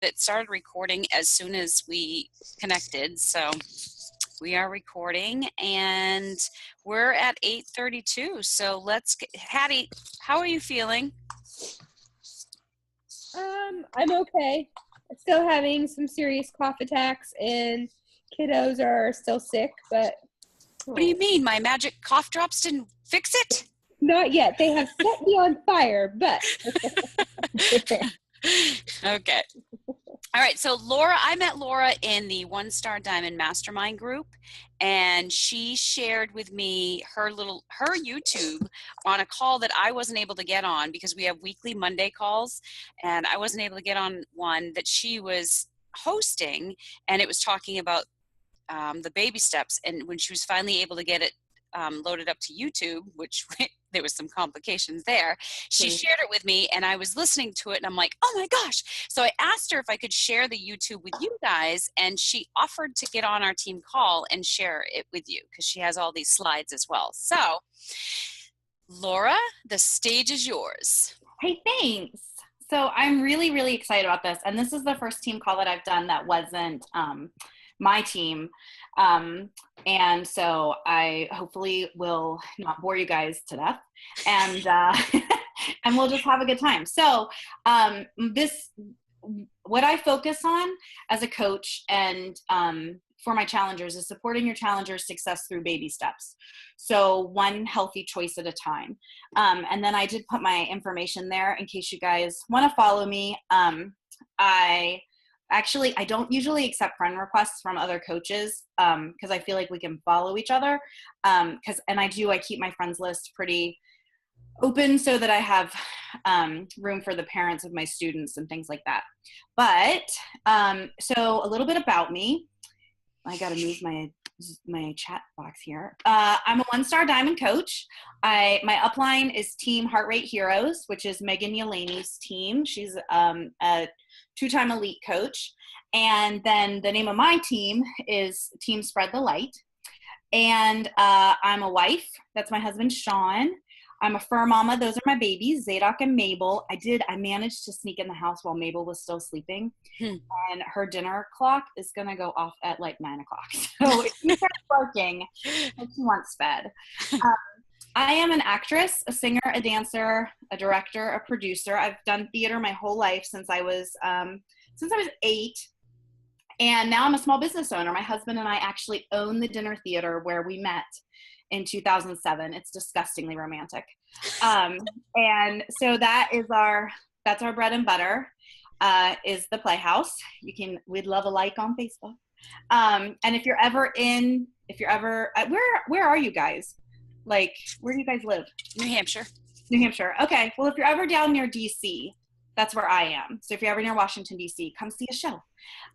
that started recording as soon as we connected. So we are recording, and we're at 8:32. So let's get, Hattie, how are you feeling? I'm okay. I'm still having some serious cough attacks, and kiddos are still sick, but... What do you mean? My magic cough drops didn't fix it? Not yet. They have set me on fire, but... Okay. All right. So I met Laura in the One Star Diamond Mastermind group, and she shared with me her YouTube on a call that I wasn't able to get on because we have weekly Monday calls, and I wasn't able to get on one that she was hosting, and it was talking about the baby steps. And when she was finally able to get it loaded up to YouTube, which there was some complications there, she shared it with me, and I was listening to it, and I'm like, oh my gosh. So I asked her if I could share the YouTube with you guys, and she offered to get on our team call and share it with you because she has all these slides as well. So Laura, the stage is yours. Hey, thanks. So I'm really, really excited about this. And this is the first team call that I've done that wasn't my team. And so I hopefully will not bore you guys to death, and and we'll just have a good time. So what I focus on as a coach and for my challengers is supporting your challengers' success through baby steps. So one healthy choice at a time. And then I did put my information there in case you guys want to follow me. I don't usually accept friend requests from other coaches because I feel like we can follow each other. I keep my friends list pretty open so that I have room for the parents of my students and things like that. But so a little bit about me. I got to move my chat box here. I'm a one-star diamond coach. My upline is Team Heart Rate Heroes, which is Megan Yelani's team. She's a two-time elite coach. And then the name of my team is Team Spread the Light. And I'm a wife. That's my husband, Sean. I'm a fur mama. Those are my babies, Zadok and Mabel. I managed to sneak in the house while Mabel was still sleeping. And her dinner clock is going to go off at like 9 o'clock. So if you start barking, she wants fed. I am an actress, a singer, a dancer, a director, a producer. I've done theater my whole life since I was 8. And now I'm a small business owner. My husband and I actually own the dinner theater where we met in 2007. It's disgustingly romantic. And so that's our bread and butter, is the Playhouse. We'd love a like on Facebook. And if you're ever where are you guys? Like, where do you guys live? New Hampshire. New Hampshire. Okay. Well, if you're ever down near DC, that's where I am. So if you're ever near Washington, DC, come see a show.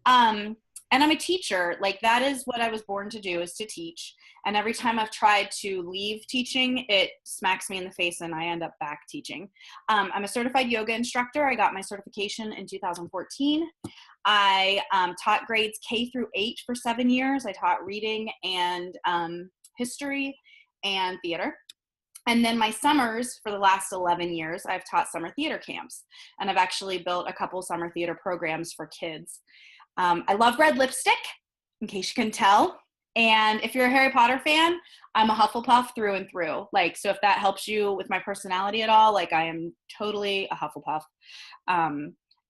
And I'm a teacher. Like, that is what I was born to do, is to teach. And every time I've tried to leave teaching, it smacks me in the face and I end up back teaching. I'm a certified yoga instructor. I got my certification in 2014. I taught grades K through 8 for 7 years. I taught reading and history and theater. And then my summers for the last 11 years, I've taught summer theater camps. And I've actually built a couple summer theater programs for kids. I love red lipstick, in case you can tell. And if you're a Harry Potter fan, I'm a Hufflepuff through and through. Like, so if that helps you with my personality at all, like, I am totally a Hufflepuff.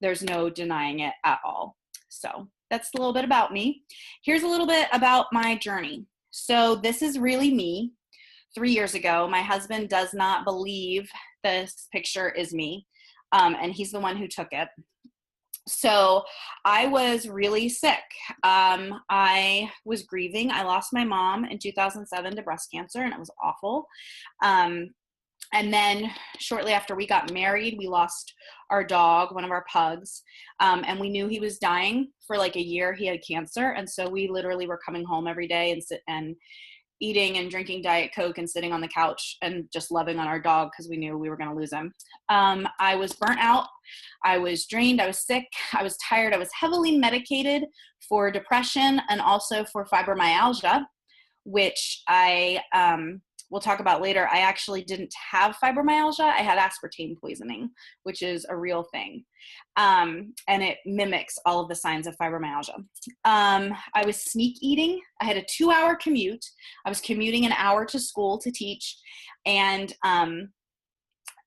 There's no denying it at all. So that's a little bit about me. Here's a little bit about my journey. So this is really me. 3 years ago, my husband does not believe this picture is me, and he's the one who took it. So I was really sick. I was grieving. I lost my mom in 2007 to breast cancer, and it was awful. And then shortly after we got married, we lost our dog, one of our pugs, and we knew he was dying for like a year. He had cancer, and so we literally were coming home every day and eating and drinking Diet Coke and sitting on the couch and just loving on our dog because we knew we were going to lose him. I was burnt out. I was drained. I was sick. I was tired. I was heavily medicated for depression and also for fibromyalgia, which I we'll talk about later, I actually didn't have fibromyalgia. I had aspartame poisoning, which is a real thing. And it mimics all of the signs of fibromyalgia. I was sneak eating. I had a 2-hour commute. I was commuting an hour to school to teach. And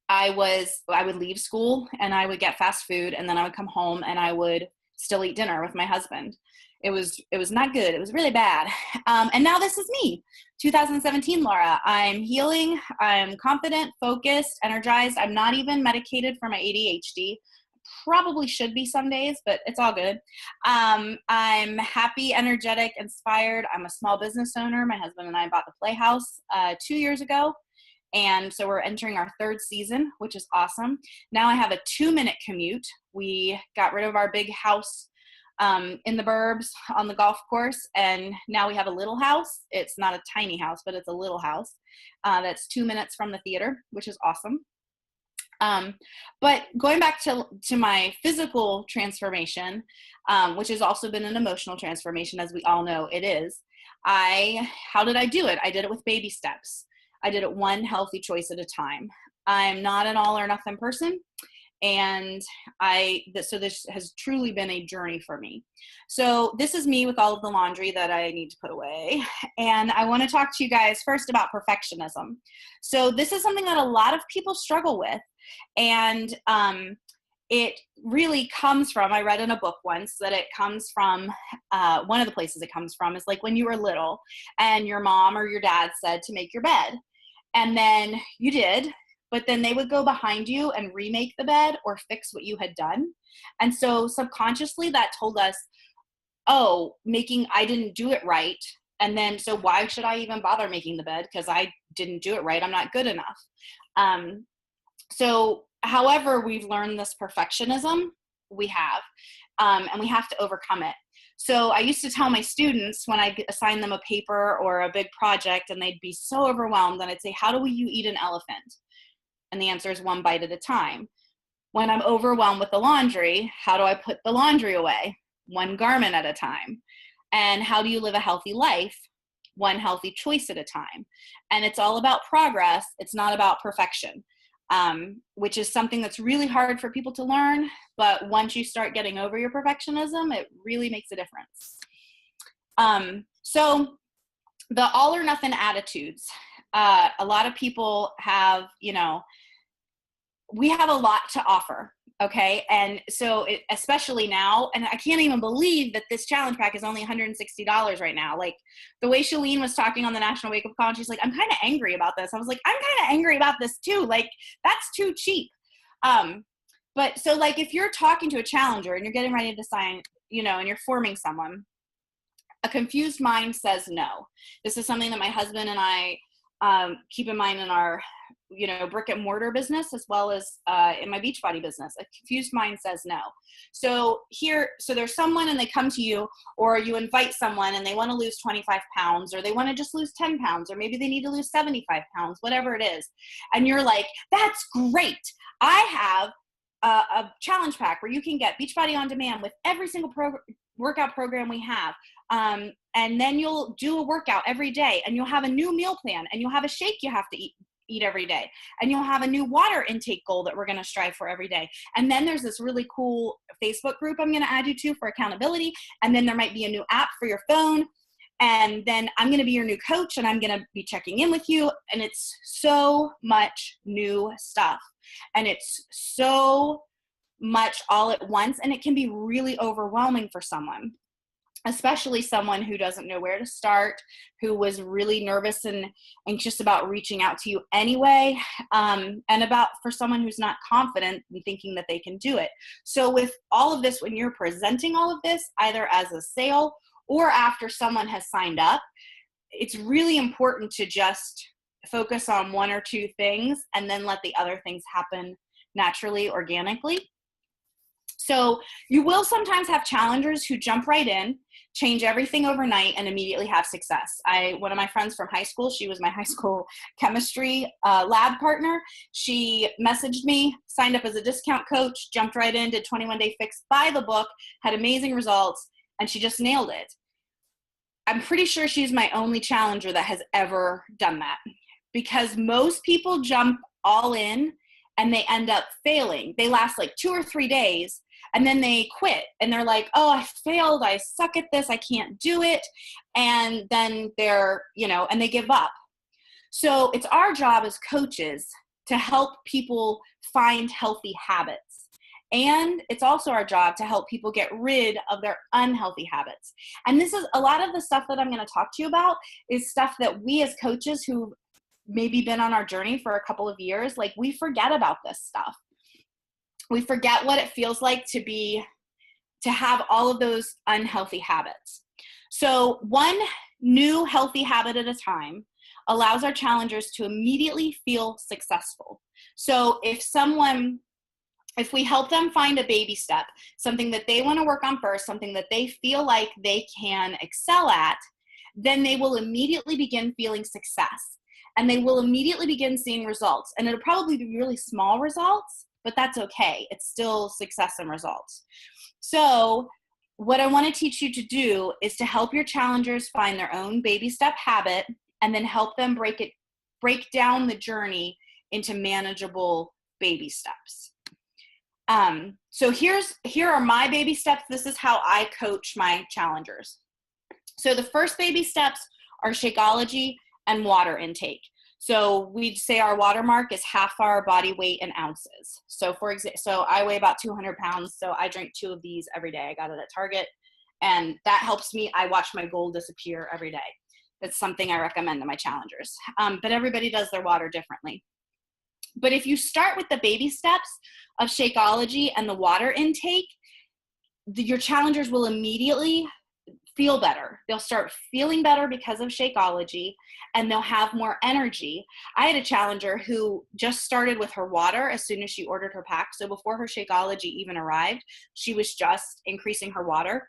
I would leave school and I would get fast food, and then I would come home and I would still eat dinner with my husband. It was not good. It was really bad. And now this is me, 2017 Laura. I'm healing. I'm confident, focused, energized. I'm not even medicated for my ADHD. Probably should be some days, but it's all good. I'm happy, energetic, inspired. I'm a small business owner. My husband and I bought the Playhouse 2 years ago. And so we're entering our 3rd season, which is awesome. Now I have a 2-minute commute. We got rid of our big house in the burbs on the golf course, and now we have a little house. It's not a tiny house, but it's a little house that's 2 minutes from the theater, which is awesome. But going back to my physical transformation, which has also been an emotional transformation, as we all know it is, how did I do it? I did it with baby steps. I did it one healthy choice at a time. I'm not an all or nothing person. And so this has truly been a journey for me. So this is me with all of the laundry that I need to put away. And I want to talk to you guys first about perfectionism. So this is something that a lot of people struggle with. And it really comes from, I read in a book once that it comes from, one of the places it comes from is like when you were little and your mom or your dad said to make your bed. And then you did, but then they would go behind you and remake the bed or fix what you had done. And so subconsciously that told us, oh, I didn't do it right. And then, so why should I even bother making the bed? Because I didn't do it right. I'm not good enough. So however we've learned this perfectionism, we have, and we have to overcome it. So I used to tell my students when I assign them a paper or a big project and they'd be so overwhelmed, and I'd say, how do you eat an elephant? And the answer is 1 bite at a time. When I'm overwhelmed with the laundry, how do I put the laundry away? 1 garment at a time. And how do you live a healthy life? 1 healthy choice at a time. And it's all about progress. It's not about perfection, which is something that's really hard for people to learn. But once you start getting over your perfectionism, it really makes a difference. So the all or nothing attitudes, a lot of people have, we have a lot to offer. Okay. And so especially now, and I can't even believe that this challenge pack is only $160 right now. Like the way Shalene was talking on the National Wake Up Call, and she's like, I'm kind of angry about this. I was like, I'm kind of angry about this too. Like that's too cheap. But so like, if you're talking to a challenger and you're getting ready to sign, and you're forming someone, a confused mind says no. This is something that my husband and I keep in mind in our brick and mortar business, as well as in my Beachbody business. A confused mind says no. So there's someone and they come to you, or you invite someone and they want to lose 25 pounds, or they want to just lose 10 pounds, or maybe they need to lose 75 pounds, whatever it is. And you're like, that's great. I have a challenge pack where you can get Beachbody on demand with every single workout program we have. And then you'll do a workout every day, and you'll have a new meal plan, and you'll have a shake you have to eat every day, and you'll have a new water intake goal that we're going to strive for every day. And then there's this really cool Facebook group I'm going to add you to for accountability. And then there might be a new app for your phone. And then I'm going to be your new coach, and I'm going to be checking in with you. And it's so much new stuff, and it's so much all at once. And it can be really overwhelming for someone, especially someone who doesn't know where to start, who was really nervous and anxious about reaching out to you anyway, and for someone who's not confident and thinking that they can do it. So with all of this, when you're presenting all of this, either as a sale or after someone has signed up, it's really important to just focus on 1 or 2 things and then let the other things happen naturally, organically. So you will sometimes have challengers who jump right in, change everything overnight, and immediately have success. One of my friends from high school, she was my high school chemistry lab partner. She messaged me, signed up as a discount coach, jumped right in, did 21-day fix by the book, had amazing results, and she just nailed it. I'm pretty sure she's my only challenger that has ever done that. because most people jump all in and they end up failing. They last like 2 or 3 days and then they quit and they're like, oh, I failed. I suck at this. I can't do it. And then they're, and they give up. So it's our job as coaches to help people find healthy habits. And it's also our job to help people get rid of their unhealthy habits. And this is a lot of the stuff that I'm going to talk to you about is stuff that we as coaches who maybe been on our journey for a couple of years, like we forget about this stuff. We forget what it feels like to have all of those unhealthy habits. So one new healthy habit at a time allows our challengers to immediately feel successful. So if we help them find a baby step, something that they want to work on first, something that they feel like they can excel at, then they will immediately begin feeling success. And they will immediately begin seeing results. And it'll probably be really small results, but that's okay. It's still success and results. So what I want to teach you to do is to help your challengers find their own baby step habit and then help them break down the journey into manageable baby steps. So here are my baby steps. This is how I coach my challengers. So the first baby steps are Shakeology and water intake. So we'd say our watermark is half our body weight in ounces. So so I weigh about 200 pounds. So I drink 2 of these every day. I got it at Target and that helps me. I watch my goal disappear every day. That's something I recommend to my challengers. But everybody does their water differently. But if you start with the baby steps of Shakeology and the water intake, your challengers will immediately feel better. They'll start feeling better because of Shakeology and they'll have more energy. I had a challenger who just started with her water as soon as she ordered her pack. So before her Shakeology even arrived, she was just increasing her water.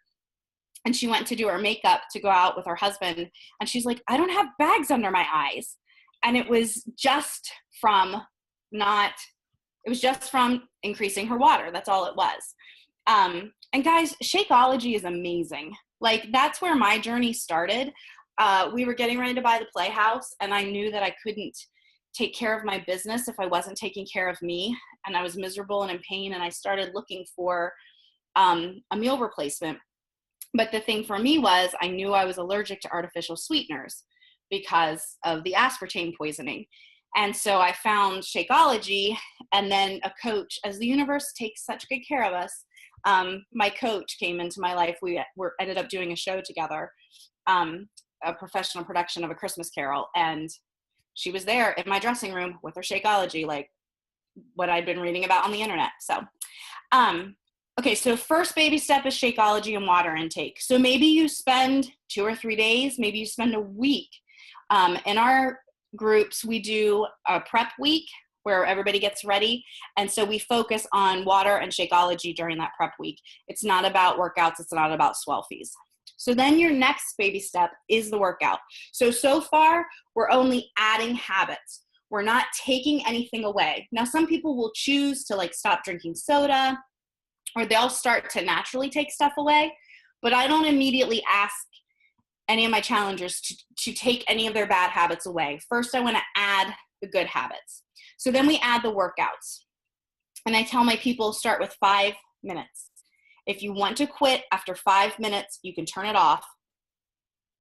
And she went to do her makeup to go out with her husband. And she's like, I don't have bags under my eyes. And it was just from increasing her water. That's all it was. And guys, Shakeology is amazing. Like that's where my journey started. We were getting ready to buy the Playhouse and I knew that I couldn't take care of my business if I wasn't taking care of me. And I was miserable and in pain. And I started looking for a meal replacement. But the thing for me was I knew I was allergic to artificial sweeteners because of the aspartame poisoning. And so I found Shakeology and then a coach. As the universe takes such good care of us, my coach came into my life. We ended up doing a show together, a professional production of A Christmas Carol. And she was there in my dressing room with her Shakeology, like what I'd been reading about on the internet. So, okay, so first baby step is Shakeology and water intake. So maybe you spend 2 or 3 days, maybe you spend a week. In our groups, we do a prep week where everybody gets ready. And so we focus on water and Shakeology during that prep week. It's not about workouts. It's not about swelfies. So then your next baby step is the workout. So far, we're only adding habits. We're not taking anything away. Now, some people will choose to like stop drinking soda or they'll start to naturally take stuff away. But I don't immediately ask any of my challengers to take any of their bad habits away. First, I want to add the good habits. So then we add the workouts. And I tell my people, start with 5 minutes. If you want to quit after 5 minutes, you can turn it off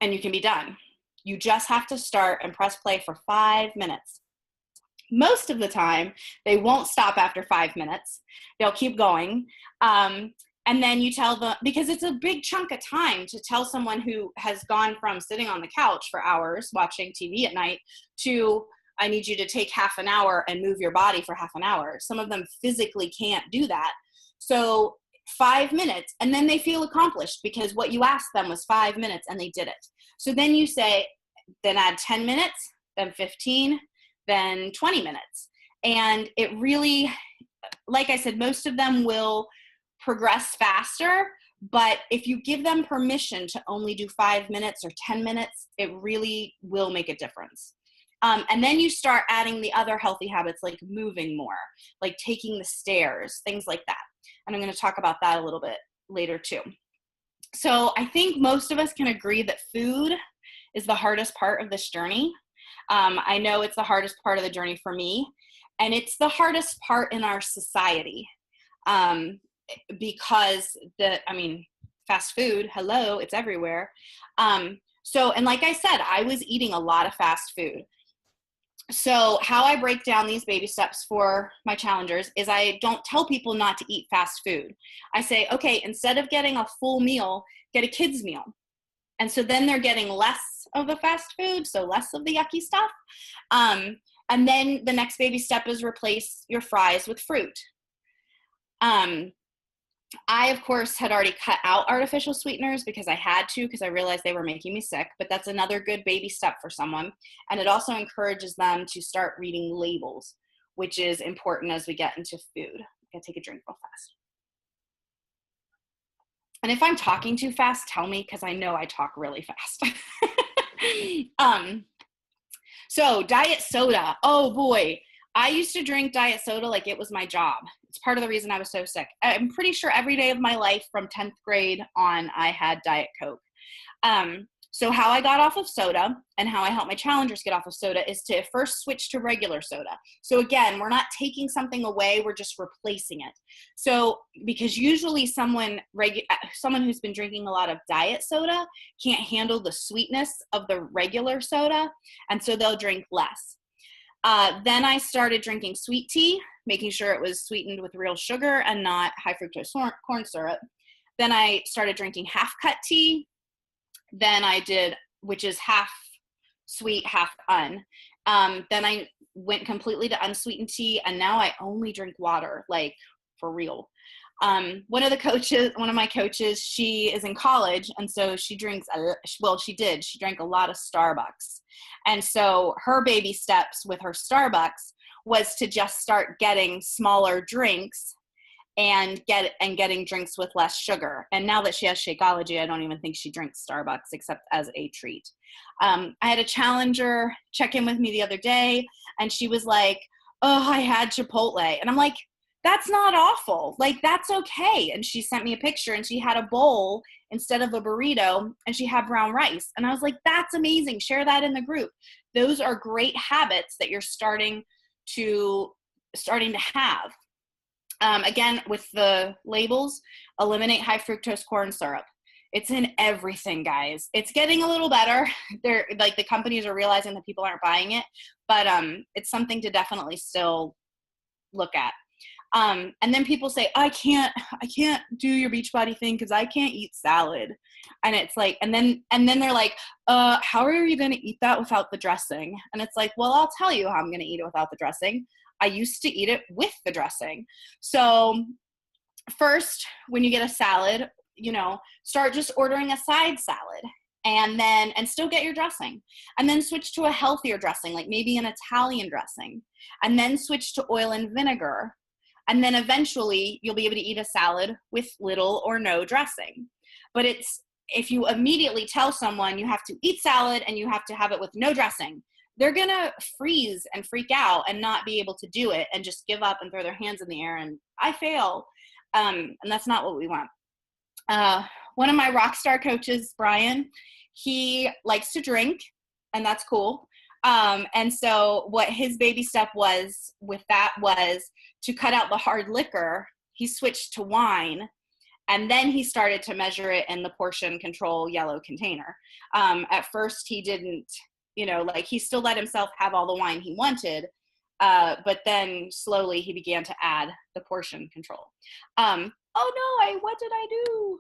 and you can be done. You just have to start and press play for 5 minutes. Most of the time, they won't stop after 5 minutes. They'll keep going. And then you tell them, because it's a big chunk of time to tell someone who has gone from sitting on the couch for hours watching TV at night to, I need you to take half an hour and move your body for half an hour. Some of them physically can't do that. So 5 minutes, and then they feel accomplished because what you asked them was 5 minutes and they did it. So then you say, then add 10 minutes, then 15, then 20 minutes. And it really, like I said, most of them will progress faster, but if you give them permission to only do 5 minutes or 10 minutes, it really will make a difference. And then you start adding the other healthy habits like moving more, like taking the stairs, things like that. And I'm going to talk about that a little bit later too. So I think most of us can agree that food is the hardest part of this journey. I know it's the hardest part of the journey for me, and it's the hardest part in our society, because fast food, hello, it's everywhere. And like I said, I was eating a lot of fast food. So how I break down these baby steps for my challengers is I don't tell people not to eat fast food. I say, okay, instead of getting a full meal, get a kid's meal. And so then they're getting less of the fast food, so less of the yucky stuff. And then the next baby step is replace your fries with fruit. I, of course, had already cut out artificial sweeteners because I had to, because I realized they were making me sick, but that's another good baby step for someone. And it also encourages them to start reading labels, which is important as we get into food. I'm gonna take a drink real fast. And if I'm talking too fast, tell me, because I know I talk really fast. So diet soda, oh boy. I used to drink diet soda like it was my job. It's part of the reason I was so sick. I'm pretty sure every day of my life from 10th grade on, I had Diet Coke. So how I got off of soda and how I help my challengers get off of soda is to first switch to regular soda. So again, we're not taking something away, we're just replacing it. So because usually someone who's been drinking a lot of diet soda can't handle the sweetness of the regular soda, and so they'll drink less. Then I started drinking sweet tea, making sure it was sweetened with real sugar and not high fructose corn syrup. Then I started drinking half cut tea. Then I did, which is half sweet, half un. Then I went completely to unsweetened tea, and now I only drink water, like for real. One of my coaches, she is in college, and so she drinks, she drank a lot of Starbucks. And so her baby steps with her Starbucks was to just start getting smaller drinks and getting drinks with less sugar. And now that she has Shakeology, I don't even think she drinks Starbucks except as a treat. I had a challenger check in with me the other day, and she was like, oh, I had Chipotle. And I'm like, that's not awful. Like, that's okay. And she sent me a picture, and she had a bowl instead of a burrito, and she had brown rice. And I was like, that's amazing. Share that in the group. Those are great habits that you're starting to have. Again, with the labels, eliminate high fructose corn syrup. It's in everything, guys. It's getting a little better. They're like, the companies are realizing that people aren't buying it, but it's something to definitely still look at. And then people say, I can't do your Beachbody thing because I can't eat salad. And it's like, and then they're like, how are you going to eat that without the dressing? And it's like, well, I'll tell you how I'm going to eat it without the dressing. I used to eat it with the dressing. So first, when you get a salad, start just ordering a side salad, and still get your dressing, and then switch to a healthier dressing, like maybe an Italian dressing, and then switch to oil and vinegar. And then eventually you'll be able to eat a salad with little or no dressing. But if you immediately tell someone you have to eat salad and you have to have it with no dressing, they're going to freeze and freak out and not be able to do it and just give up and throw their hands in the air and I fail. And that's not what we want. One of my rock star coaches, Brian, he likes to drink, and that's cool. And so what his baby step was with that was to cut out the hard liquor. He switched to wine, and then he started to measure it in the portion control yellow container. At first he didn't, he still let himself have all the wine he wanted. But then slowly he began to add the portion control. What did I do?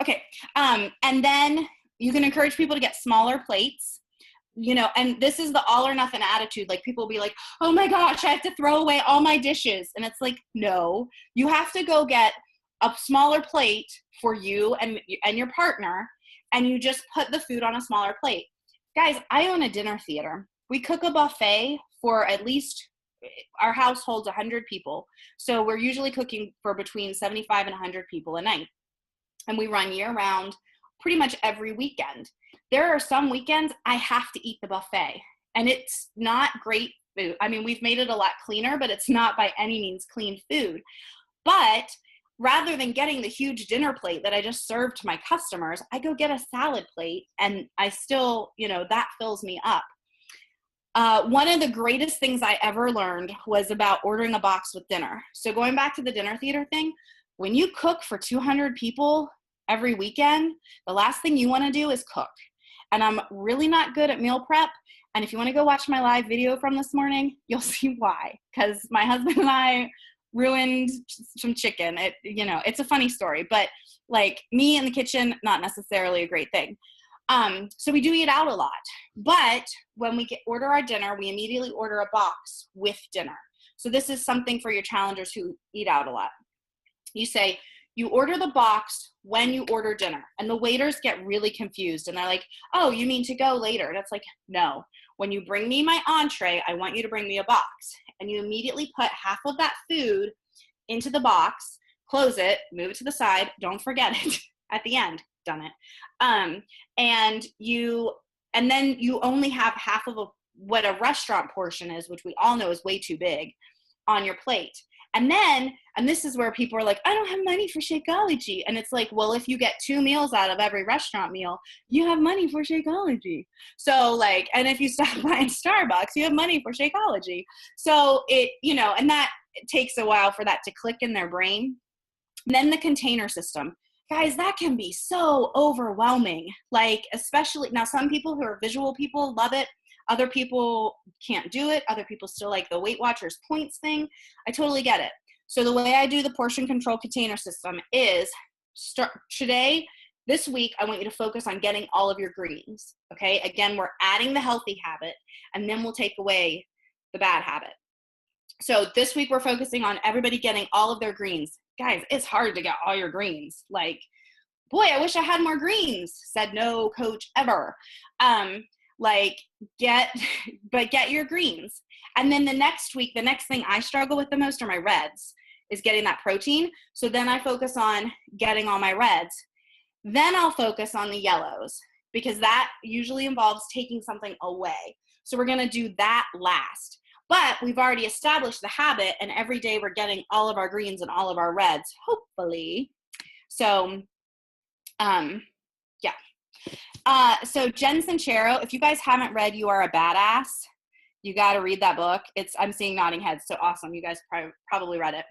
Okay. And then you can encourage people to get smaller plates, and this is the all or nothing attitude. Like, people will be like, oh my gosh, I have to throw away all my dishes. And it's like, no, you have to go get a smaller plate for you and your partner, and you just put the food on a smaller plate. Guys, I own a dinner theater. We cook a buffet for at least, our house holds 100 people. So we're usually cooking for between 75 and 100 people a night. And we run year round, pretty much every weekend. There are some weekends I have to eat the buffet, and it's not great food. I mean, we've made it a lot cleaner, but it's not by any means clean food. But rather than getting the huge dinner plate that I just served to my customers, I go get a salad plate, and I still, that fills me up. One of the greatest things I ever learned was about ordering a box with dinner. So going back to the dinner theater thing, when you cook for 200 people every weekend, the last thing you want to do is cook. And I'm really not good at meal prep. And if you want to go watch my live video from this morning, you'll see why. Because my husband and I ruined some chicken. It's a funny story, but like me in the kitchen, not necessarily a great thing. So we do eat out a lot, but when we order our dinner, we immediately order a box with dinner. So this is something for your challengers who eat out a lot. You order the box when you order dinner, and the waiters get really confused and they're like, oh, you mean to go later? And it's like, no, when you bring me my entree, I want you to bring me a box, and you immediately put half of that food into the box, close it, move it to the side. Don't forget it at the end. Done it. And then you only have half of what a restaurant portion is, which we all know is way too big, on your plate. And this is where people are like, I don't have money for Shakeology. And it's like, well, if you get 2 meals out of every restaurant meal, you have money for Shakeology. So like, and if you stop buying Starbucks, you have money for Shakeology. So and that takes a while for that to click in their brain. And then the container system. Guys, that can be so overwhelming. Like, especially now, some people who are visual people love it. Other people can't do it. Other people still like the Weight Watchers points thing. I totally get it. So the way I do the portion control container system is this week, I want you to focus on getting all of your greens. Okay. Again, we're adding the healthy habit, and then we'll take away the bad habit. So this week we're focusing on everybody getting all of their greens. Guys, it's hard to get all your greens. Like, boy, I wish I had more greens, said no coach ever. Get your greens. And then the next week, the next thing I struggle with the most are my reds, is getting that protein. So then I focus on getting all my reds. Then I'll focus on the yellows, because that usually involves taking something away. So we're going to do that last. But we've already established the habit, and every day we're getting all of our greens and all of our reds, hopefully. So, yeah. So Jen Sincero, if you guys haven't read You Are a Badass, you got to read that book. I'm seeing nodding heads, so awesome. You guys probably read it.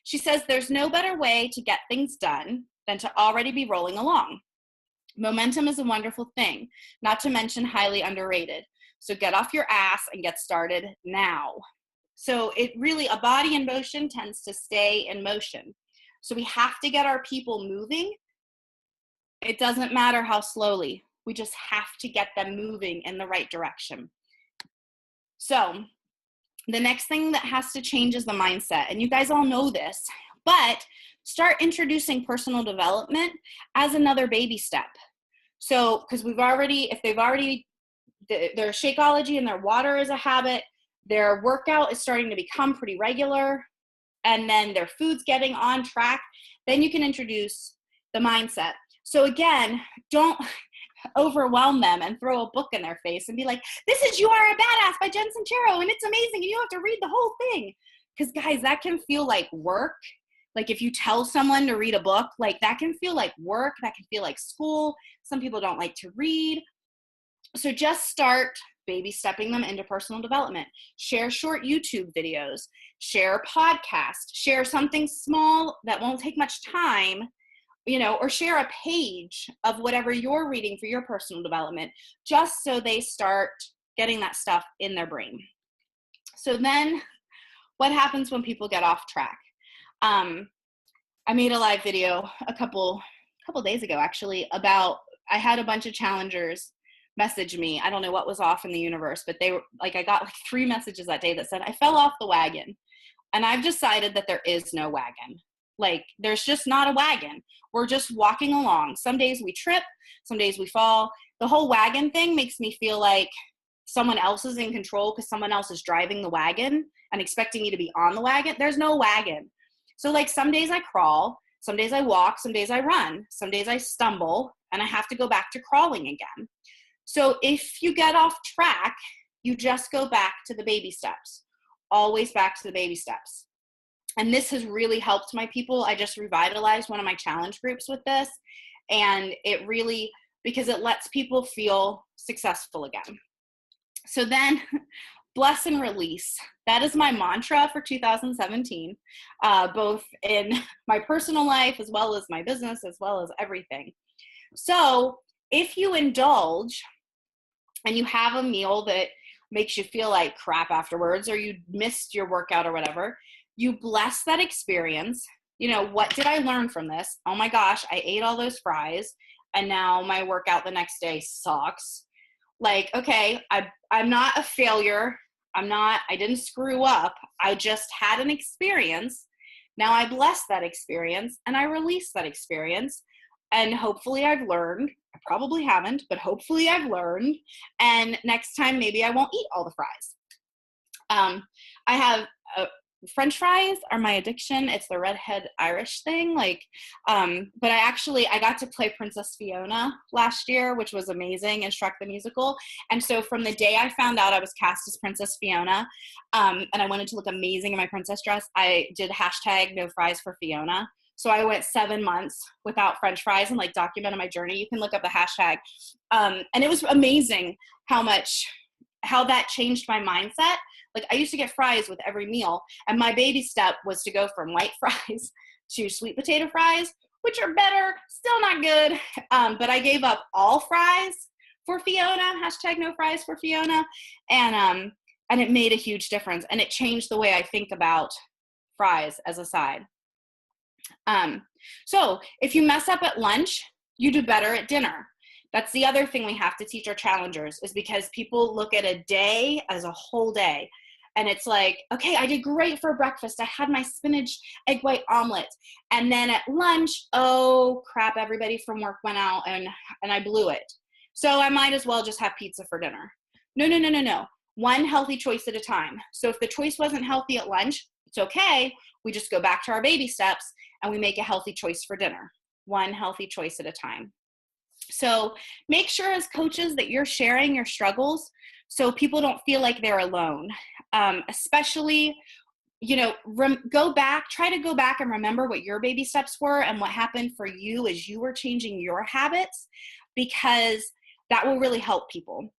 She says, there's no better way to get things done than to already be rolling along. Momentum is a wonderful thing, not to mention highly underrated. So get off your ass and get started now. So a body in motion tends to stay in motion. So we have to get our people moving. It doesn't matter how slowly. We just have to get them moving in the right direction. So the next thing that has to change is the mindset. And you guys all know this, but start introducing personal development as another baby step. So, because if they've already their Shakeology and their water is a habit, their workout is starting to become pretty regular, and then their food's getting on track, then you can introduce the mindset. So again, don't overwhelm them and throw a book in their face and be like, this is You Are a Badass by Jen Sincero, and it's amazing, and you have to read the whole thing. Because guys, that can feel like work. Like if you tell someone to read a book, like that can feel like work, that can feel like school. Some people don't like to read. So just start baby stepping them into personal development. Share short YouTube videos, share a podcast, share something small that won't take much time, or share a page of whatever you're reading for your personal development, just so they start getting that stuff in their brain. So then what happens when people get off track? I made a live video a couple days ago, actually, about, I had a bunch of challengers message me. I don't know what was off in the universe, but they were like, I got like 3 messages that day that said, I fell off the wagon. And I've decided that there is no wagon. Like, there's just not a wagon. We're just walking along. Some days we trip, some days we fall. The whole wagon thing makes me feel like someone else is in control because someone else is driving the wagon and expecting me to be on the wagon. There's no wagon. So like some days I crawl, some days I walk, some days I run, some days I stumble, and I have to go back to crawling again. So if you get off track, you just go back to the baby steps, always back to the baby steps. And this has really helped my people. I just revitalized one of my challenge groups with this, and it really, because it lets people feel successful again. So then bless and release. That is my mantra for 2017, both in my personal life as well as my business, as well as everything. So if you indulge and you have a meal that makes you feel like crap afterwards, or you missed your workout or whatever, you bless that experience. You know, what did I learn from this? Oh my gosh, I ate all those fries and now my workout the next day sucks. Like, okay, I'm not a failure. I didn't screw up. I just had an experience. Now I bless that experience and I release that experience. And hopefully I've learned. I probably haven't, but hopefully I've learned. And next time, maybe I won't eat all the fries. I have French fries are my addiction. It's the redhead Irish thing. But I got to play Princess Fiona last year, which was amazing, and Shrek the Musical. And so from the day I found out I was cast as Princess Fiona, and I wanted to look amazing in my princess dress, I did #NoFriesForFiona. So I went 7 months without French fries and documented my journey. You can look up the hashtag. And it was amazing how that changed my mindset. I used to get fries with every meal, and my baby step was to go from white fries to sweet potato fries, which are better, still not good. But I gave up all fries for Fiona, #NoFriesForFiona. And it made a huge difference. And it changed the way I think about fries as a side. So if you mess up at lunch, you do better at dinner. That's the other thing we have to teach our challengers, is because people look at a day as a whole day. And it's like, okay, I did great for breakfast. I had my spinach egg white omelet. And then at lunch, oh crap, everybody from work went out and I blew it. So I might as well just have pizza for dinner. No. One healthy choice at a time. So if the choice wasn't healthy at lunch, it's okay. We just go back to our baby steps and we make a healthy choice for dinner. One healthy choice at a time. So make sure as coaches that you're sharing your struggles so people don't feel like they're alone. Especially, try to go back and remember what your baby steps were and what happened for you as you were changing your habits, because that will really help people.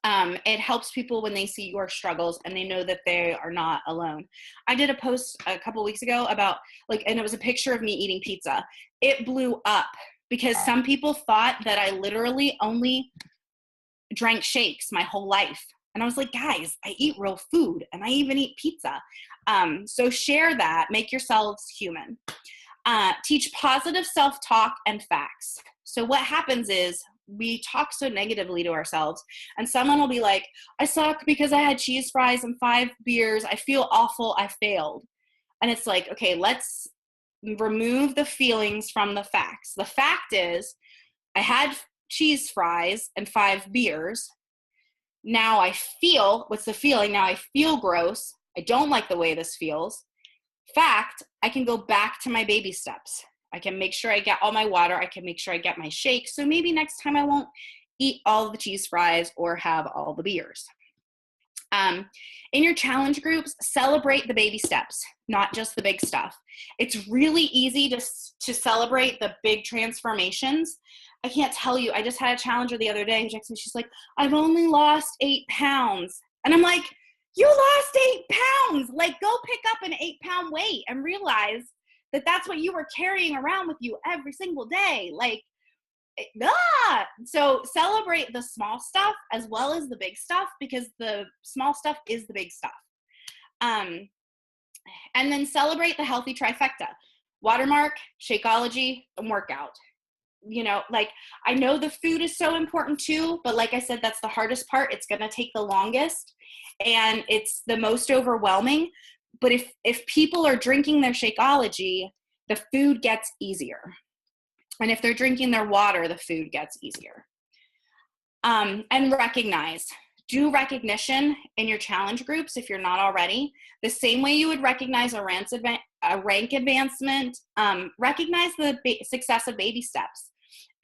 It helps people when they see your struggles and they know that they are not alone. I did a post a couple weeks ago about and it was a picture of me eating pizza. It blew up because some people thought that I literally only drank shakes my whole life. And I was like, guys, I eat real food and I even eat pizza. So share that, make yourselves human. Teach positive self-talk and facts. So what happens is we talk so negatively to ourselves, and someone will be like, I suck because I had cheese fries and 5 beers. I feel awful. I failed. And it's like, okay, let's remove the feelings from the facts. The fact is I had cheese fries and 5 beers. Now I feel, what's the feeling? Now I feel gross. I don't like the way this feels. Fact, I can go back to my baby steps. I can make sure I get all my water. I can make sure I get my shake. So maybe next time I won't eat all the cheese fries or have all the beers. In your challenge groups, celebrate the baby steps, not just the big stuff. It's really easy to celebrate the big transformations. I can't tell you, I just had a challenger the other day who texted me, she's like, I've only lost 8 pounds. And I'm like, you lost 8 pounds. Go pick up an 8-pound weight and realize that that's what you were carrying around with you every single day. So celebrate the small stuff as well as the big stuff, because the small stuff is the big stuff. And then celebrate the healthy trifecta: watermark, Shakeology, and workout. I know the food is so important too, but like I said, that's the hardest part. It's going to take the longest and it's the most overwhelming. But if people are drinking their Shakeology, the food gets easier. And if they're drinking their water, the food gets easier. And do recognition in your challenge groups if you're not already. The same way you would recognize a rank advancement, recognize the success of baby steps.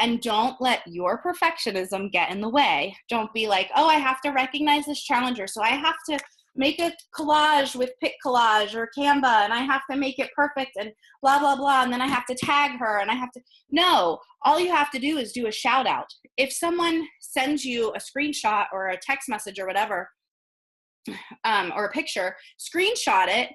And don't let your perfectionism get in the way. Don't be like, oh, I have to recognize this challenger, so I have to make a collage with Pic Collage or Canva, and I have to make it perfect and blah, blah, blah, and then I have to tag her, and I have to. No, all you have to do is do a shout out. if someone sends you a screenshot or a text message or whatever, or a picture, screenshot it,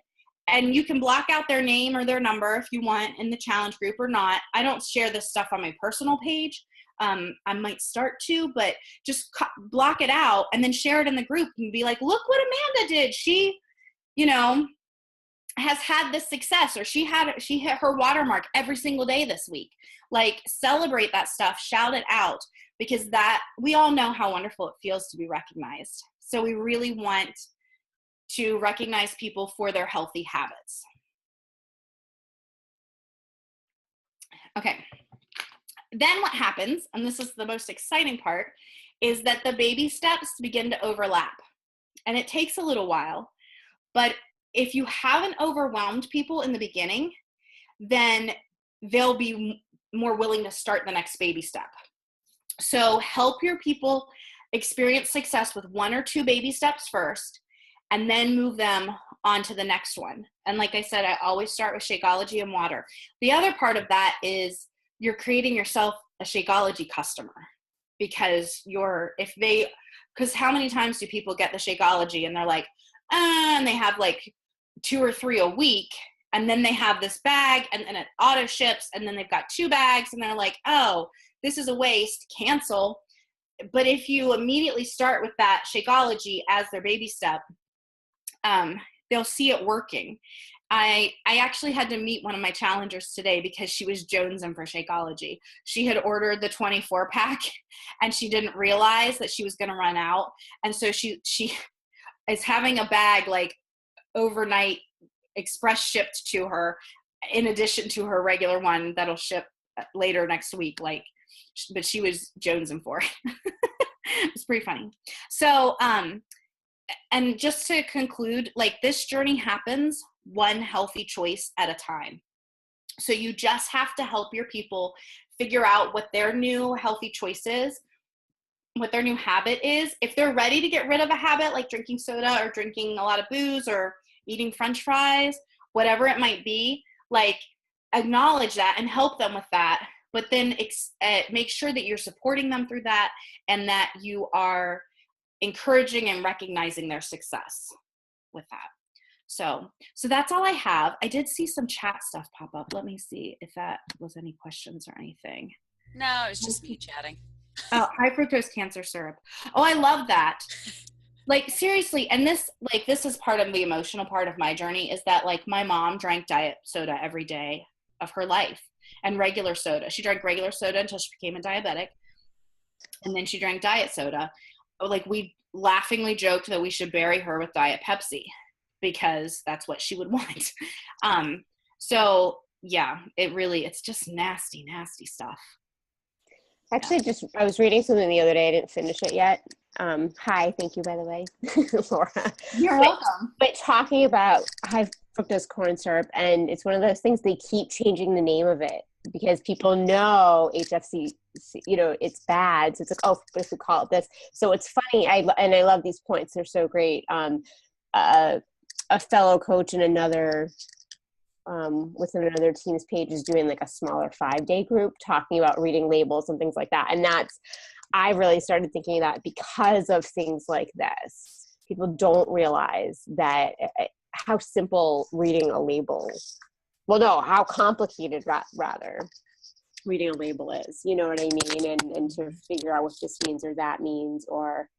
and you can block out their name or their number if you want in the challenge group or not. I don't share this stuff on my personal page. I might start to, but just block it out and then share it in the group and be like, look what Amanda did. She, you know, has had this success, or she hit her watermark every single day this week. Like, celebrate that stuff, shout it out, because that, we all know how wonderful it feels to be recognized. So we really want to recognize people for their healthy habits. Okay. Then what happens, and this is the most exciting part, is that the baby steps begin to overlap. And it takes a little while, but if you haven't overwhelmed people in the beginning, then they'll be more willing to start the next baby step. So help your people experience success with 1 or 2 baby steps first, and then move them on to the next one. And like I said, I always start with Shakeology and water. The other part of that is you're creating yourself a Shakeology customer, because because how many times do people get the Shakeology and they're like, and they have like 2 or 3 a week, and then they have this bag and then it auto ships, and then they've got 2 bags and they're like, oh, this is a waste, cancel. But if you immediately start with that Shakeology as their baby step, they'll see it working. I actually had to meet one of my challengers today because she was jonesing for Shakeology. She had ordered the 24 pack and she didn't realize that she was going to run out. And so she is having a bag like overnight express shipped to her, in addition to her regular one that'll ship later next week. But she was jonesing for it. It's pretty funny. So, and just to conclude, like, this journey happens one healthy choice at a time. So you just have to help your people figure out what their new healthy choice is, what their new habit is. If they're ready to get rid of a habit like drinking soda or drinking a lot of booze or eating French fries, whatever it might be, like, acknowledge that and help them with that. But then make sure that you're supporting them through that, and that you are encouraging and recognizing their success with that. So that's all I have. I did see some chat stuff pop up. Let me see if that was any questions or anything. No, it's just me chatting. Oh, high fructose cancer syrup. Oh, I love that. Like, seriously. And this is part of the emotional part of my journey, is that, like, my mom drank diet soda every day of her life, and regular soda. She drank regular soda until she became a diabetic. And then she drank diet soda. Like, we laughingly joked that we should bury her with Diet Pepsi, because that's what she would want. So yeah, it's just nasty, nasty stuff. Actually, I was reading something the other day. I didn't finish it yet. Hi, thank you, by the way, Laura. You're welcome. But talking about high fructose corn syrup, and it's one of those things, they keep changing the name of it because people know HFC, it's bad. So it's like, oh, but if we call it this. So it's funny. I love these points. They're so great. A fellow coach in another within another team's page is doing like a smaller 5-day group talking about reading labels and things like that. And I really started thinking of that because of things like this. People don't realize that how simple reading a label, how complicated rather reading a label is, you know what I mean? And to figure out what this means or that means, or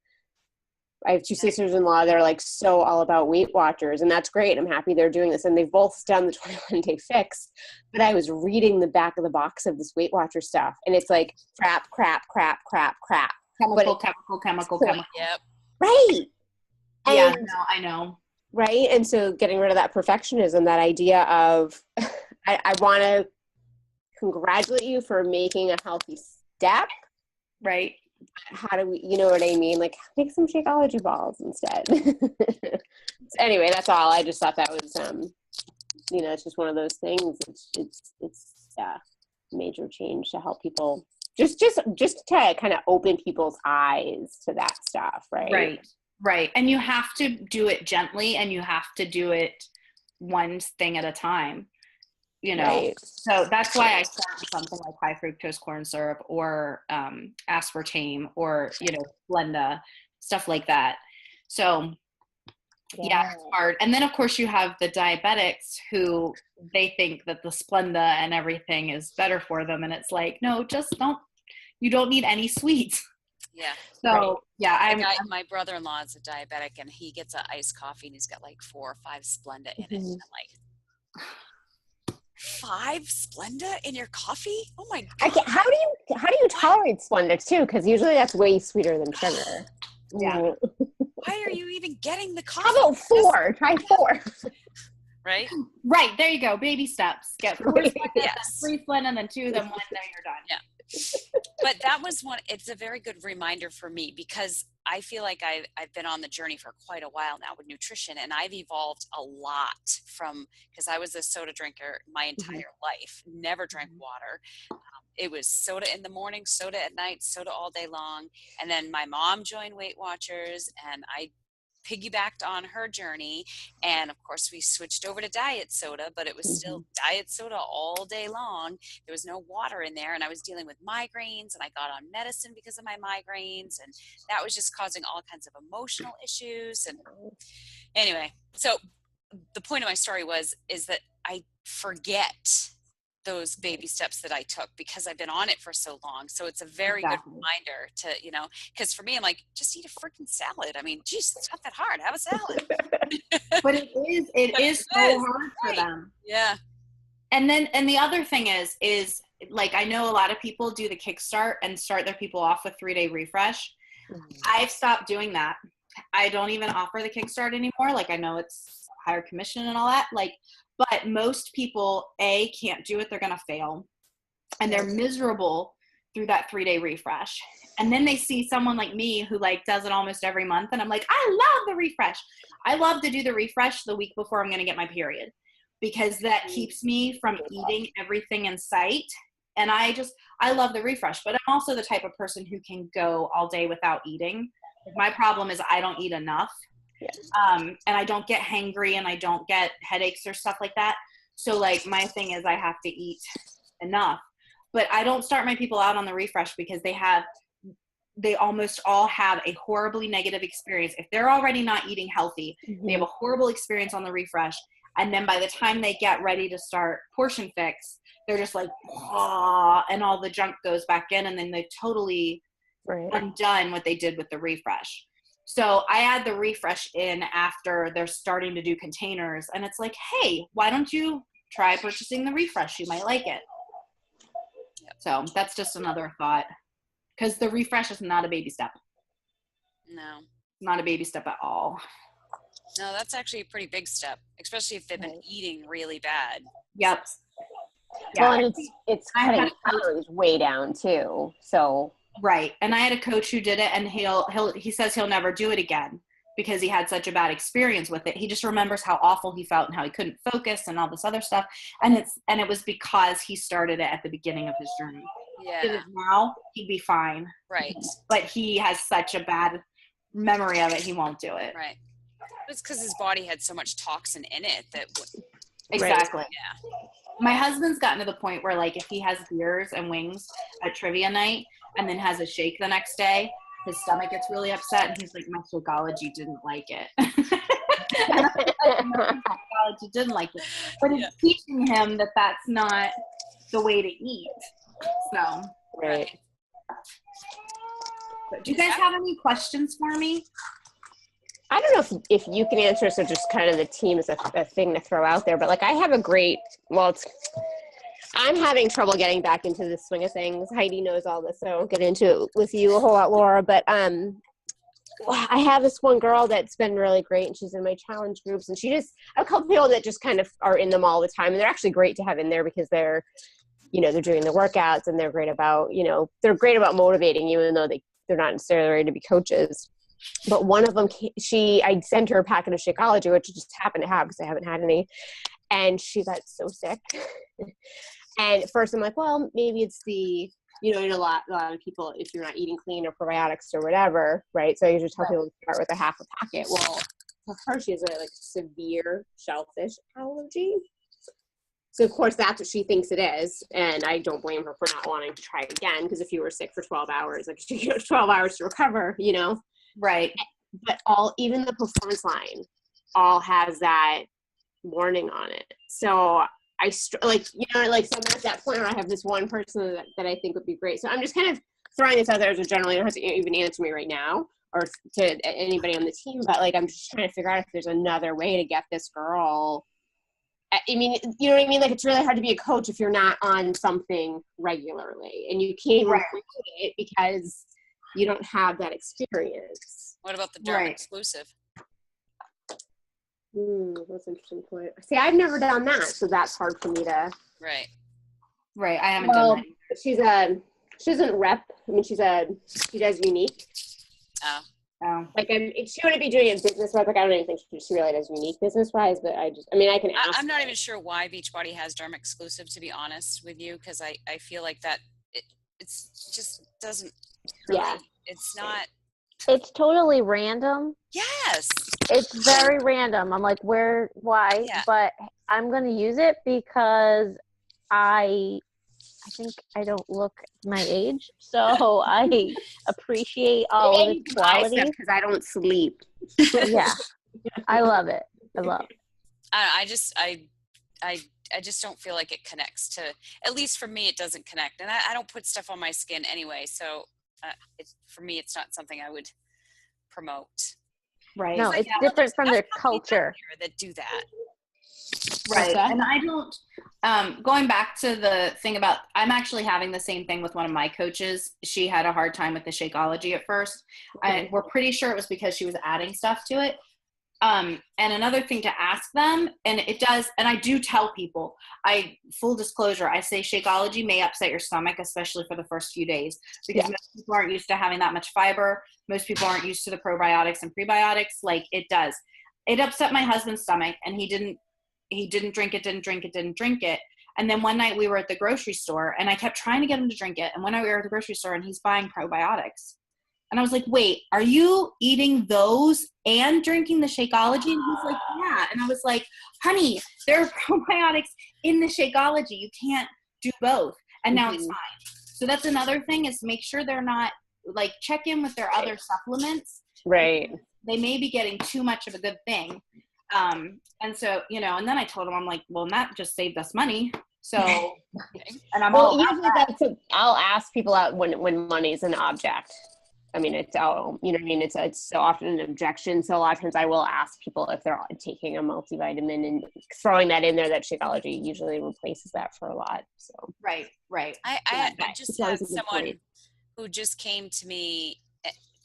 I have 2 sisters-in-law that are like so all about Weight Watchers, and that's great. I'm happy they're doing this, and they've both done the 21-day fix. But I was reading the back of the box of this Weight Watcher stuff, and it's like crap. Chemical. Yep. Right. Yeah, no, I know. Right. And so getting rid of that perfectionism, that idea of I want to congratulate you for making a healthy step. Right. How do we, you know what I mean? Like, make some Shakeology balls instead. Anyway, that's all. I just thought that was, it's just one of those things. It's major change to help people just to kind of open people's eyes to that stuff. Right. And you have to do it gently, and you have to do it one thing at a time. you know. Right. So that's why I start with something like high fructose corn syrup or aspartame or, you know, Splenda, stuff like that. So yeah, it's hard. And then of course you have the diabetics who they think that the Splenda and everything is better for them, and it's like, no, just don't. You don't need any sweets. Yeah. So yeah, my brother-in-law is a diabetic, and he gets an iced coffee, and he's got like 4 or 5 Splenda in it. And I'm like, 5 Splenda in your coffee? Oh my God. How do you tolerate Splenda too? Because usually that's way sweeter than sugar. Yeah. Why are you even getting the coffee? How about 4? Try 4. Right? Right. There you go. Baby steps. Get 4 Splenda, Yes. 3 Splenda, and then 2, then 1, then you're done. Yeah. But that was it's a very good reminder for me, because I feel like I've been on the journey for quite a while now with nutrition, and I've evolved a lot because I was a soda drinker my entire life, never drank water. It was soda in the morning, soda at night, soda all day long. And then my mom joined Weight Watchers, and I piggybacked on her journey, and of course we switched over to diet soda, but it was still diet soda all day long. There was no water in there, and I was dealing with migraines, and I got on medicine because of my migraines, and that was just causing all kinds of emotional issues. And anyway, so the point of my story is that I forget those baby steps that I took because I've been on it for so long. So it's a very good reminder to, you know, because for me, I'm like, just eat a freaking salad. I mean, geez, it's not that hard. Have a salad. But it is so hard for them. Yeah. And the other thing is like, I know a lot of people do the Kickstart and start their people off with 3-day refresh. I've stopped doing that. I don't even offer the Kickstart anymore. Like, I know it's higher commission and all that. Like, but most people, can't do it. They're going to fail. And they're miserable through that 3-day refresh. And then they see someone like me who like does it almost every month. And I'm like, I love the refresh. I love to do the refresh the week before I'm going to get my period, because that keeps me from eating everything in sight. And I love the refresh, but I'm also the type of person who can go all day without eating. My problem is I don't eat enough. And I don't get hangry, and I don't get headaches or stuff like that. So like, my thing is I have to eat enough, but I don't start my people out on the refresh because they almost all have a horribly negative experience. If they're already not eating healthy, they have a horrible experience on the refresh. And then by the time they get ready to start Portion Fix, they're just like, and all the junk goes back in, and then they totally undone what they did with the refresh. So I add the refresh in after they're starting to do containers, and it's like, hey, why don't you try purchasing the refresh? You might like it. So that's just another thought, because the refresh is not a baby step. No. Not a baby step at all. No, that's actually a pretty big step, especially if they've been eating really bad. Yep. Yeah. Well, and it's cutting calories way down too. So right. And I had a coach who did it, and he says he'll never do it again because he had such a bad experience with it. He just remembers how awful he felt and how he couldn't focus and all this other stuff. And it was because he started it at the beginning of his journey. Yeah. Did it now, he'd be fine. Right. But he has such a bad memory of it, he won't do it. Right. It's because his body had so much toxin in it that. Exactly. Yeah. My husband's gotten to the point where, like, if he has beers and wings at trivia night and then has a shake the next day, his stomach gets really upset, and he's like, my Shakeology didn't like it. And I'm like, no, Shakeology didn't like it. But it's teaching him that that's not the way to eat. So, Right. So, do you guys have any questions for me? I don't know if you can answer, so just kind of the team is a thing to throw out there, but like I have I'm having trouble getting back into the swing of things. Heidi knows all this, so I won't get into it with you a whole lot, Laura, but I have this one girl that's been really great, and she's in my challenge groups, and I have a couple people that just kind of are in them all the time, and they're actually great to have in there because they're doing the workouts, and they're great about motivating you, even though they're not necessarily ready to be coaches. But one of them, I sent her a packet of Shakeology, which I just happened to have because I haven't had any. And she got so sick. And at first I'm like, well, maybe it's a lot of people, if you're not eating clean or probiotics or whatever, right? So I usually tell people to start with a half a packet. Well, for her, she has a severe shellfish allergy. So of course that's what she thinks it is. And I don't blame her for not wanting to try it again. Because if you were sick for 12 hours, like she has 12 hours to recover, you know? Right. But even the performance line all has that warning on it. So so I'm at that point where I have this one person that I think would be great. So I'm just kind of throwing this out there as a general, you don't have to even answer me right now or to anybody on the team, but like, I'm just trying to figure out if there's another way to get this girl. I mean, you know what I mean? Like, it's really hard to be a coach if you're not on something regularly, and you can't even create it because you don't have that experience. What about the derm exclusive? That's an interesting point. See, I've never done that, so that's hard for me to. Right. I haven't done that. She doesn't rep. I mean, she does unique. Oh. Like, she wouldn't be doing it business-wise. Like, I don't even think she really does unique business-wise, but I can ask. I'm not even sure why Beachbody has derm exclusive, to be honest with you, because I feel like that it's just doesn't really, it's not. It's totally random. Yes. It's very random. I'm like, why? Yeah. But I'm going to use it because I think I don't look my age. So I appreciate all of its qualities. Because I don't sleep. Yeah. I love it. I love it. I just don't feel like it connects to, at least for me, it doesn't connect. And I don't put stuff on my skin anyway. So for me, it's not something I would promote. Right. No, it's different from their culture. That do that. Right. And I don't, going back to the thing about, I'm actually having the same thing with one of my coaches. She had a hard time with the Shakeology at first. And we're pretty sure it was because she was adding stuff to it. And another thing to ask them, and it does, and I do tell people, full disclosure, I say Shakeology may upset your stomach, especially for the first few days, because most people aren't used to having that much fiber. Most people aren't used to the probiotics and prebiotics like it does. It upset my husband's stomach, and he didn't drink it. And then one night we were at the grocery store, and I kept trying to get him to drink it. And one night we were at the grocery store, and he's buying probiotics. And I was like, wait, are you eating those and drinking the Shakeology? And he's like, yeah. And I was like, honey, there are probiotics in the Shakeology. You can't do both. And now he's fine. So that's another thing, is make sure they're not, like, check in with their other supplements. Right. They may be getting too much of a good thing. And so, you know, and then I told him, I'm like, well, that just saved us money. So, and I'm usually I'll ask people out when money's an object. I mean, it's all, you know what I mean? It's so often an objection. So a lot of times I will ask people if they're taking a multivitamin, and throwing that in there, that Shakeology usually replaces that for a lot. So Right. I just had someone who just came to me,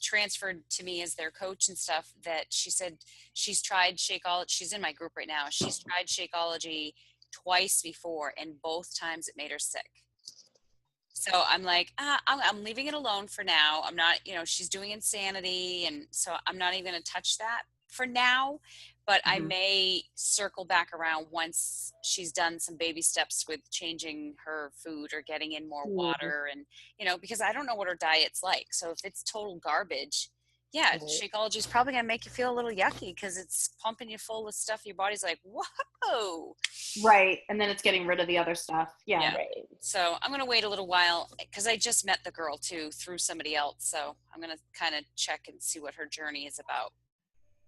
transferred to me as their coach and stuff, that she said she's tried Shakeology. She's in my group right now. She's tried Shakeology twice before, and both times it made her sick. So I'm like, I'm leaving it alone for now. I'm not, you know, she's doing Insanity, and so I'm not even going to touch that for now. But I may circle back around once she's done some baby steps with changing her food or getting in more water, and, you know, because I don't know what her diet's like. So if it's total garbage, Shakeology is probably going to make you feel a little yucky, because it's pumping you full of stuff. Your body's like, whoa. Right. And then it's getting rid of the other stuff. Yeah. Right. So I'm going to wait a little while, because I just met the girl too through somebody else. So I'm going to kind of check and see what her journey is about.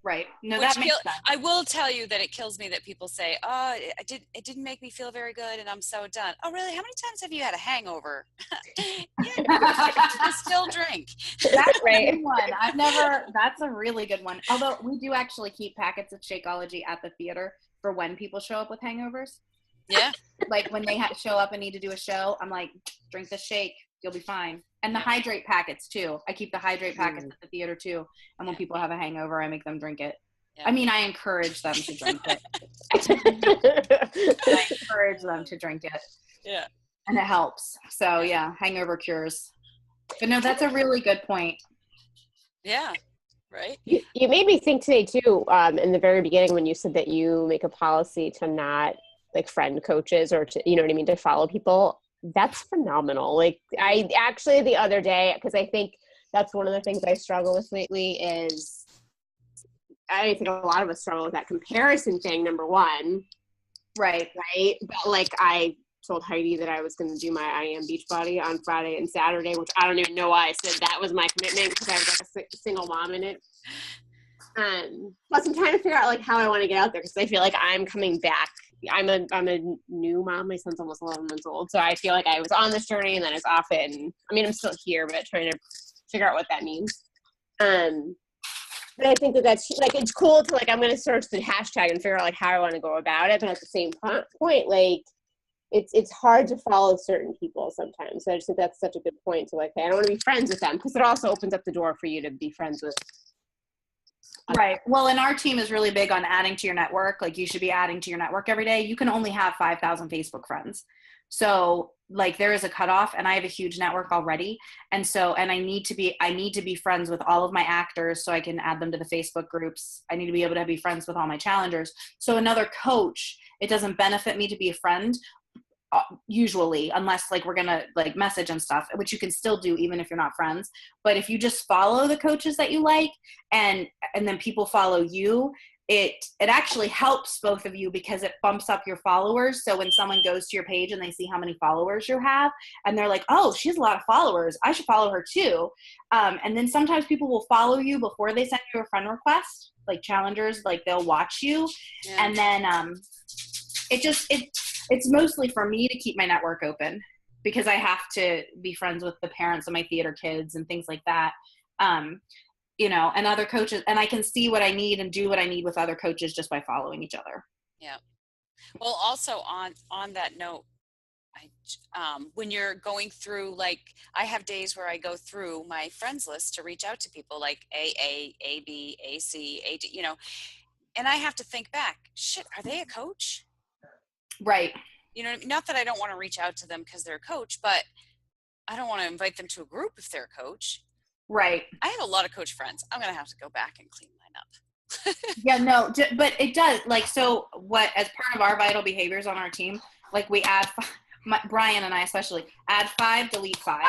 Right. No, that makes sense. I will tell you that it kills me that people say, oh, it didn't make me feel very good, and I'm so done. Oh, really? How many times have you had a hangover? You still drink. That's a good one. That's a really good one. Although we do actually keep packets of Shakeology at the theater for when people show up with hangovers. Yeah. Like when they show up and need to do a show, I'm like, drink the shake. You'll be fine. And the hydrate packets too. I keep the hydrate packets at the theater too. And when people have a hangover, I make them drink it. Yeah. I mean, I encourage them to drink it. I encourage them to drink it. Yeah. And it helps. So yeah, hangover cures. But no, that's a really good point. Yeah. Right. You made me think today too, in the very beginning, when you said that you make a policy to not like friend coaches, or to, you know what I mean, to follow people. That's phenomenal. Like, I actually the other day, because I think that's one of the things I struggle with lately, is I think a lot of us struggle with that comparison thing, number one. Right. right? But like I told Heidi that I was going to do my I Am Beachbody on Friday and Saturday, which I don't even know why I said that was my commitment because I was like a single mom in it. Plus I'm trying to figure out like how I want to get out there because I feel like I'm coming back. I'm a new mom. My son's almost 11 months old. So I feel like I was on this journey and then I was off it. And I mean, I'm still here, but trying to figure out what that means. But I think that's like, it's cool to like, I'm going to search the hashtag and figure out like how I want to go about it. But at the same point, like it's hard to follow certain people sometimes. So I just think that's such a good point to like, hey, I don't want to be friends with them because it also opens up the door for you to be friends with. Right. Well, and our team is really big on adding to your network. Like you should be adding to your network every day. You can only have 5,000 Facebook friends. So like there is a cutoff and I have a huge network already. And so, and I need to be friends with all of my actors so I can add them to the Facebook groups. I need to be able to be friends with all my challengers. So another coach, it doesn't benefit me to be a friend usually, unless like we're gonna like message and stuff, which you can still do even if you're not friends. But if you just follow the coaches that you like and then people follow you, it actually helps both of you because it bumps up your followers. So when someone goes to your page and they see how many followers you have and they're like, oh, she has a lot of followers, I should follow her too. And then sometimes people will follow you before they send you a friend request, like challengers, like they'll watch you. Yeah. And then it's mostly for me to keep my network open because I have to be friends with the parents of my theater kids and things like that. You know, and other coaches, and I can see what I need and do what I need with other coaches just by following each other. Yeah. Well, also on that note, when you're going through, like I have days where I go through my friends list to reach out to people like AA, AB, AC, AD, you know, and I have to think back, shit, are they a coach? Right. You know what I mean? Not that I don't want to reach out to them because they're a coach, but I don't want to invite them to a group if they're a coach. Right. I have a lot of coach friends. I'm going to have to go back and clean mine up. Yeah, no, but it does. Like, so what, as part of our vital behaviors on our team, like we add, Brian and I especially, add 5, delete 5.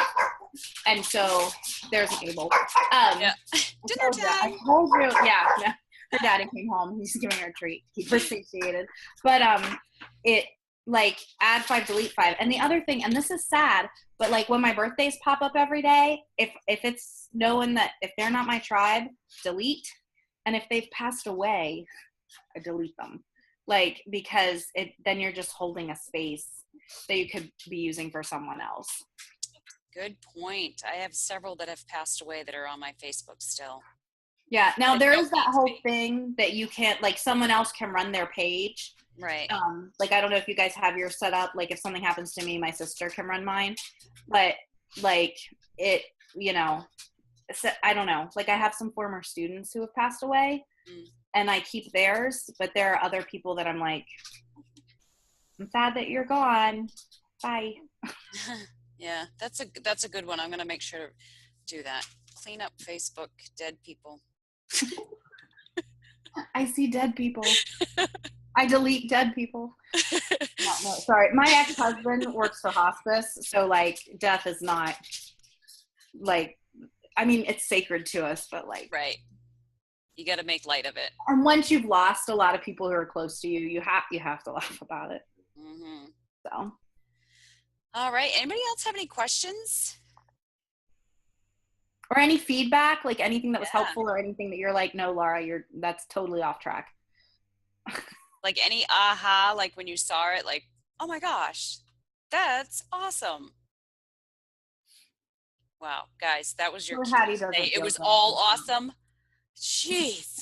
And so there's a table. Yeah. Dinner so, time. I told you, yeah. No, her daddy came home. He's giving her a treat. He appreciated. But it, like add 5, delete 5. And the other thing, and this is sad, but like when my birthdays pop up every day, if it's knowing that if they're not my tribe, delete. And if they've passed away, I delete them. Like, because then you're just holding a space that you could be using for someone else. Good point. I have several that have passed away that are on my Facebook still. Yeah. Now there is that whole thing that you can't, like someone else can run their page. Right. Like, I don't know if you guys have yours set up. Like if something happens to me, my sister can run mine, but like it, you know, I don't know. Like I have some former students who have passed away and I keep theirs, but there are other people that I'm like, I'm sad that you're gone. Bye. Yeah, that's a good one. I'm going to make sure to do that. Clean up Facebook, dead people. I see dead people. I delete dead people. No, sorry. My ex-husband works for hospice, so like death is not like, I mean, it's sacred to us, but like, right. You got to make light of it. And once you've lost a lot of people who are close to you, you have to laugh about it. Mm-hmm. So, all right. Anybody else have any questions? Or any feedback, like anything that was helpful or anything that you're like, no, Laura, that's totally off track. Like any aha, like when you saw it, like, oh my gosh, that's awesome. Wow, guys, that was your Q&A. It was all awesome. Jeez.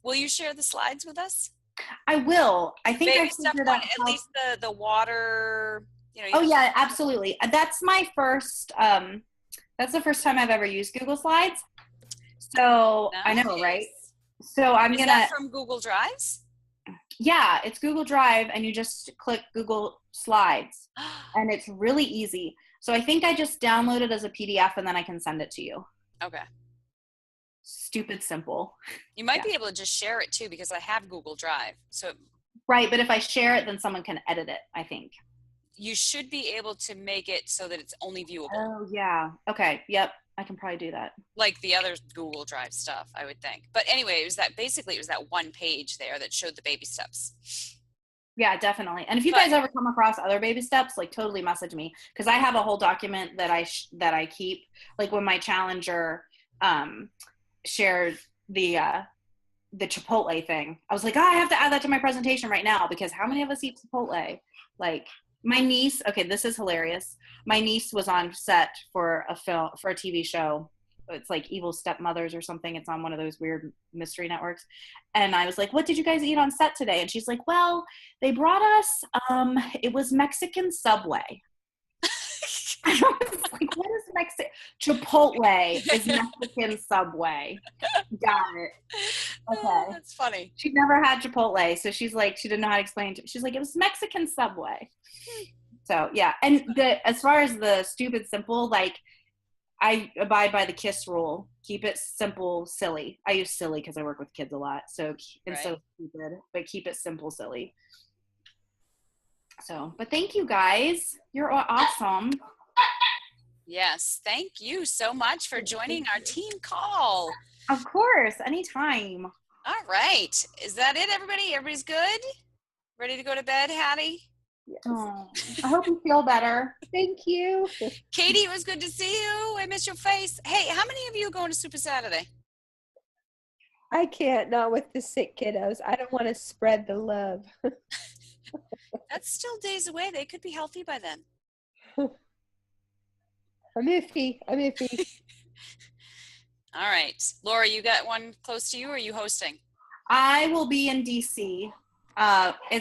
Will you share the slides with us? I will. I think maybe step one, at least the water. You know, oh yeah, absolutely. That's my first. That's the first time I've ever used Google Slides. So nice. I know, right? So I'm gonna. Is that from Google Drives? Yeah, it's Google Drive, and you just click Google Slides, and it's really easy. So I think I just download it as a PDF, and then I can send it to you. Okay. Stupid simple. You might be able to just share it too, because I have Google Drive. So. Right, but if I share it, then someone can edit it, I think. You should be able to make it so that it's only viewable. Oh, yeah. Okay. Yep. I can probably do that. Like the other Google Drive stuff, I would think. But anyway, it was that one page there that showed the baby steps. Yeah, definitely. And if you guys ever come across other baby steps, like totally message me, because I have a whole document that I keep. Like when my challenger shared the Chipotle thing, I was like, oh, I have to add that to my presentation right now, because how many of us eat Chipotle? Like my niece, okay, this is hilarious. My niece was on set for a TV show. It's like Evil Stepmothers or something. It's on one of those weird mystery networks. And I was like, what did you guys eat on set today? And she's like, well, they brought us, it was Mexican Subway. I was like, what is Mexican? Chipotle is Mexican Subway. Got it. Okay. That's funny. She never had Chipotle, so she's like, she didn't know how to explain it. She's like, it was Mexican Subway. So yeah, and as far as the stupid simple, like I abide by the KISS rule. Keep it simple, silly. I use silly because I work with kids a lot, so it's so stupid, but keep it simple, silly. So, but thank you guys. You're awesome. Yes, thank you so much for joining our team call. Of course, anytime. All right. Is that it, everybody? Everybody's good? Ready to go to bed, Hattie? Yes. Oh, I hope you feel better. Thank you. Katie, it was good to see you. I miss your face. Hey, how many of you are going to Super Saturday? I can't, not with the sick kiddos. I don't want to spread the love. That's still days away. They could be healthy by then. I'm iffy. All right. Laura, you got one close to you, or are you hosting? I will be in DC.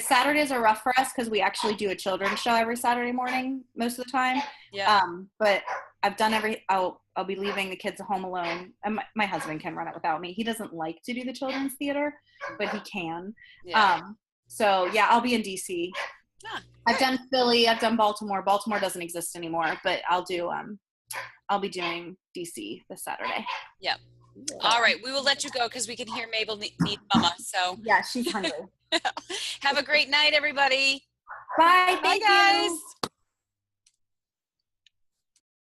Saturdays are rough for us because we actually do a children's show every Saturday morning most of the time. Yeah. But I've done I'll be leaving the kids home alone, and my husband can run it without me. He doesn't like to do the children's theater, but he can. Yeah. So yeah, I'll be in DC. Ah, I've done Philly, I've done Baltimore. Baltimore doesn't exist anymore, but I'll be doing DC this Saturday. Yep. All right. We will let you go because we can hear Mabel need mama. So yeah, she's hungry. have a great night, everybody. Bye. Bye, Thank guys. you.